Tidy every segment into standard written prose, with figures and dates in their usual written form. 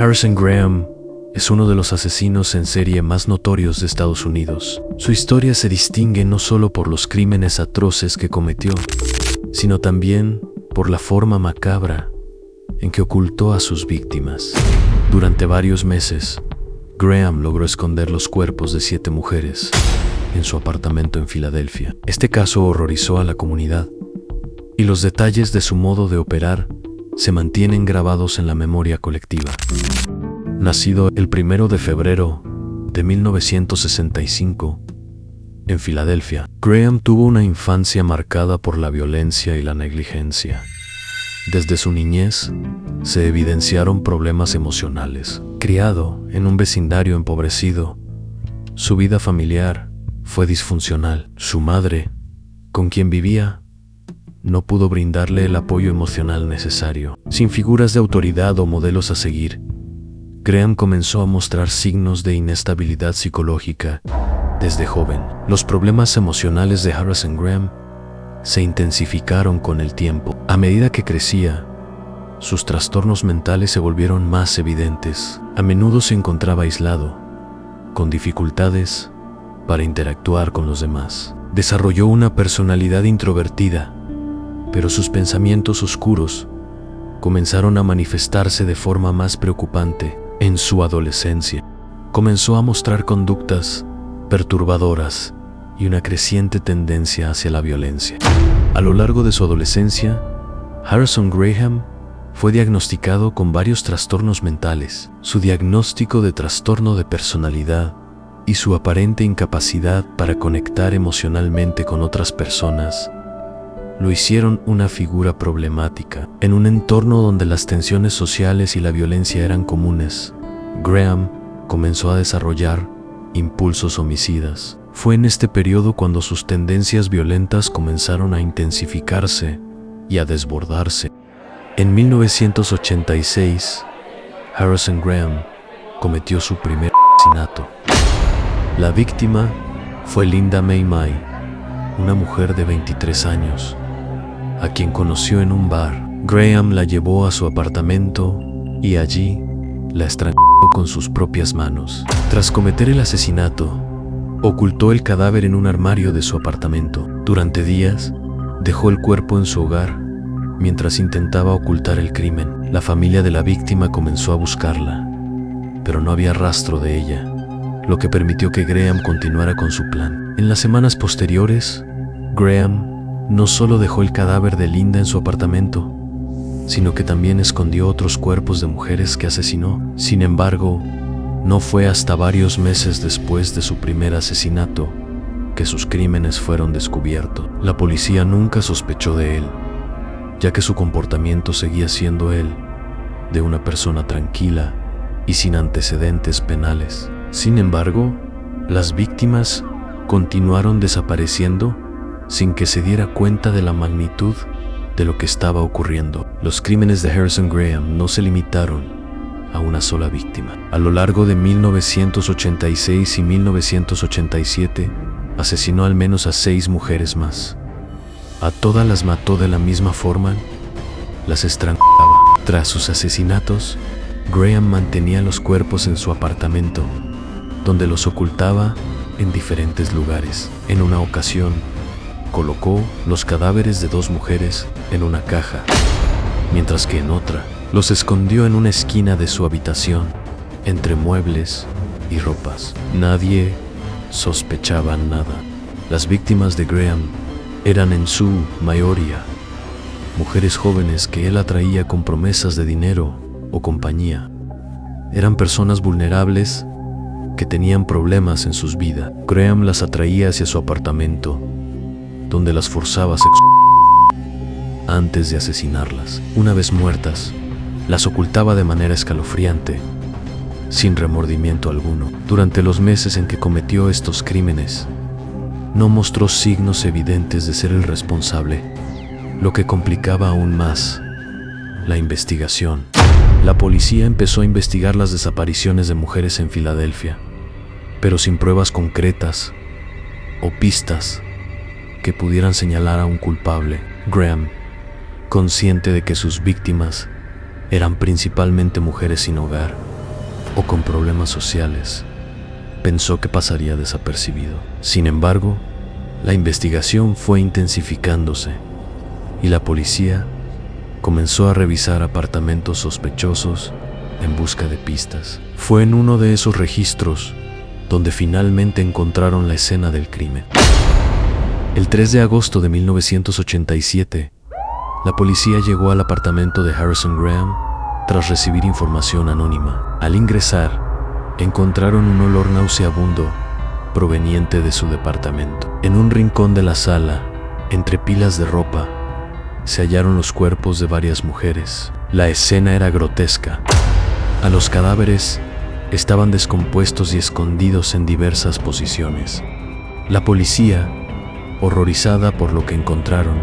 Harrison Graham es uno de los asesinos en serie más notorios de Estados Unidos. Su historia se distingue no solo por los crímenes atroces que cometió, sino también por la forma macabra en que ocultó a sus víctimas. Durante varios meses, Graham logró esconder los cuerpos de 7 mujeres en su apartamento en Filadelfia. Este caso horrorizó a la comunidad, y los detalles de su modo de operar se mantienen grabados en la memoria colectiva. Nacido el 1 de febrero de 1965 en Filadelfia, Graham tuvo una infancia marcada por la violencia y la negligencia. Desde su niñez se evidenciaron problemas emocionales. Criado en un vecindario empobrecido, su vida familiar fue disfuncional. Su madre, con quien vivía, no pudo brindarle el apoyo emocional necesario. Sin figuras de autoridad o modelos a seguir, Graham comenzó a mostrar signos de inestabilidad psicológica desde joven. Los problemas emocionales de Harrison Graham se intensificaron con el tiempo. A medida que crecía, sus trastornos mentales se volvieron más evidentes. A menudo se encontraba aislado, con dificultades para interactuar con los demás. Desarrolló una personalidad introvertida, pero sus pensamientos oscuros comenzaron a manifestarse de forma más preocupante en su adolescencia. Comenzó a mostrar conductas perturbadoras y una creciente tendencia hacia la violencia. A lo largo de su adolescencia, Harrison Graham fue diagnosticado con varios trastornos mentales. Su diagnóstico de trastorno de personalidad y su aparente incapacidad para conectar emocionalmente con otras personas lo hicieron una figura problemática. En un entorno donde las tensiones sociales y la violencia eran comunes, Graham comenzó a desarrollar impulsos homicidas. Fue en este periodo cuando sus tendencias violentas comenzaron a intensificarse y a desbordarse. En 1986, Harrison Graham cometió su primer asesinato. La víctima fue Linda May May, una mujer de 23 años, a quien conoció en un bar. Graham la llevó a su apartamento y allí la estranguló con sus propias manos. Tras cometer el asesinato, ocultó el cadáver en un armario de su apartamento. Durante días, dejó el cuerpo en su hogar mientras intentaba ocultar el crimen. La familia de la víctima comenzó a buscarla, pero no había rastro de ella, lo que permitió que Graham continuara con su plan. En las semanas posteriores, Graham no solo dejó el cadáver de Linda en su apartamento, sino que también escondió otros cuerpos de mujeres que asesinó. Sin embargo, no fue hasta varios meses después de su primer asesinato que sus crímenes fueron descubiertos. La policía nunca sospechó de él, ya que su comportamiento seguía siendo el de una persona tranquila y sin antecedentes penales. Sin embargo, las víctimas continuaron desapareciendo sin que se diera cuenta de la magnitud de lo que estaba ocurriendo. Los crímenes de Harrison Graham no se limitaron a una sola víctima. A lo largo de 1986 y 1987, asesinó al menos a 6 mujeres más. A todas las mató de la misma forma, las estrangulaba. Tras sus asesinatos, Graham mantenía los cuerpos en su apartamento, donde los ocultaba en diferentes lugares. En una ocasión, colocó los cadáveres de 2 mujeres en una caja, mientras que en otra, los escondió en una esquina de su habitación, entre muebles y ropas. Nadie sospechaba nada. Las víctimas de Graham eran en su mayoría mujeres jóvenes que él atraía con promesas de dinero o compañía. Eran personas vulnerables que tenían problemas en sus vidas. Graham las atraía hacia su apartamento, donde las forzaba sexualmente antes de asesinarlas. Una vez muertas, las ocultaba de manera escalofriante, sin remordimiento alguno. Durante los meses en que cometió estos crímenes, no mostró signos evidentes de ser el responsable, lo que complicaba aún más la investigación. La policía empezó a investigar las desapariciones de mujeres en Filadelfia, pero sin pruebas concretas o pistas que pudieran señalar a un culpable. Graham, consciente de que sus víctimas eran principalmente mujeres sin hogar, o con problemas sociales, pensó que pasaría desapercibido. Sin embargo, la investigación fue intensificándose y la policía comenzó a revisar apartamentos sospechosos en busca de pistas. Fue en uno de esos registros donde finalmente encontraron la escena del crimen. El 3 de agosto de 1987, la policía llegó al apartamento de Harrison Graham tras recibir información anónima. Al ingresar, encontraron un olor nauseabundo proveniente de su departamento. En un rincón de la sala, entre pilas de ropa, se hallaron los cuerpos de varias mujeres. La escena era grotesca. A los cadáveres estaban descompuestos y escondidos en diversas posiciones. La policía, horrorizada por lo que encontraron,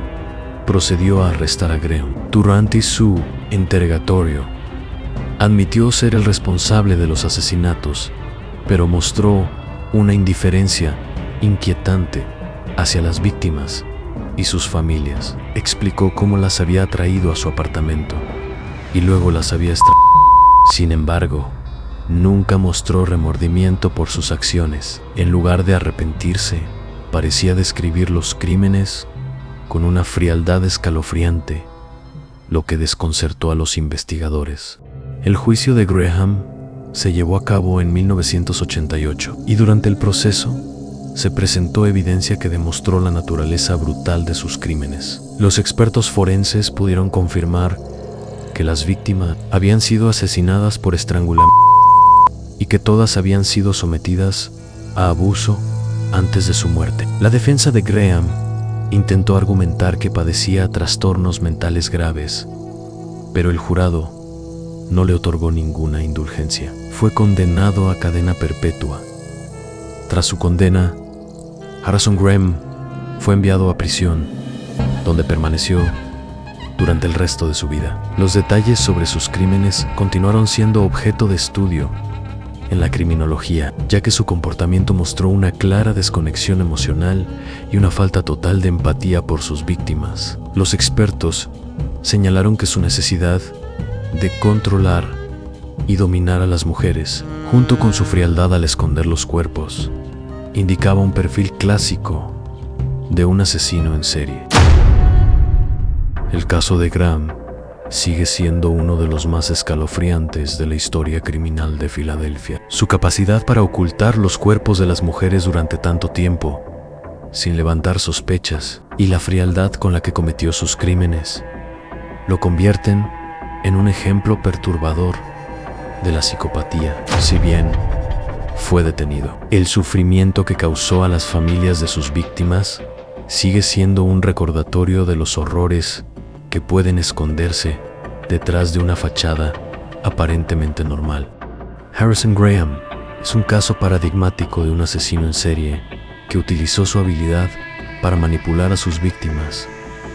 procedió a arrestar a Graham. Durante su interrogatorio, admitió ser el responsable de los asesinatos, pero mostró una indiferencia inquietante hacia las víctimas y sus familias. Explicó cómo las había traído a su apartamento y luego las había Sin embargo, nunca mostró remordimiento por sus acciones. En lugar de arrepentirse, parecía describir los crímenes con una frialdad escalofriante, lo que desconcertó a los investigadores. El juicio de Graham se llevó a cabo en 1988 y durante el proceso se presentó evidencia que demostró la naturaleza brutal de sus crímenes. Los expertos forenses pudieron confirmar que las víctimas habían sido asesinadas por estrangulamiento y que todas habían sido sometidas a abuso antes de su muerte. La defensa de Graham intentó argumentar que padecía trastornos mentales graves, pero el jurado no le otorgó ninguna indulgencia. Fue condenado a cadena perpetua. Tras su condena, Harrison Graham fue enviado a prisión, donde permaneció durante el resto de su vida. Los detalles sobre sus crímenes continuaron siendo objeto de estudio en la criminología, ya que su comportamiento mostró una clara desconexión emocional y una falta total de empatía por sus víctimas. Los expertos señalaron que su necesidad de controlar y dominar a las mujeres, junto con su frialdad al esconder los cuerpos, indicaba un perfil clásico de un asesino en serie. El caso de Graham sigue siendo uno de los más escalofriantes de la historia criminal de Filadelfia. Su capacidad para ocultar los cuerpos de las mujeres durante tanto tiempo, sin levantar sospechas, y la frialdad con la que cometió sus crímenes, lo convierten en un ejemplo perturbador de la psicopatía. Si bien fue detenido, el sufrimiento que causó a las familias de sus víctimas sigue siendo un recordatorio de los horrores que pueden esconderse detrás de una fachada aparentemente normal. Harrison Graham es un caso paradigmático de un asesino en serie que utilizó su habilidad para manipular a sus víctimas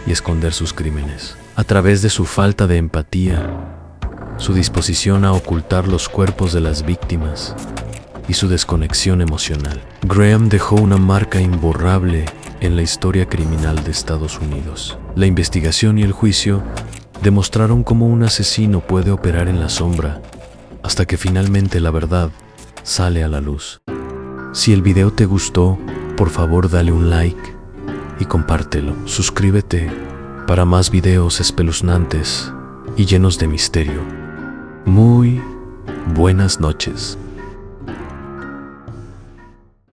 y esconder sus crímenes. A través de su falta de empatía, su disposición a ocultar los cuerpos de las víctimas y su desconexión emocional, Graham dejó una marca imborrable en la historia criminal de Estados Unidos. La investigación y el juicio demostraron cómo un asesino puede operar en la sombra hasta que finalmente la verdad sale a la luz. Si el video te gustó, por favor dale un like y compártelo. Suscríbete para más videos espeluznantes y llenos de misterio. Muy buenas noches.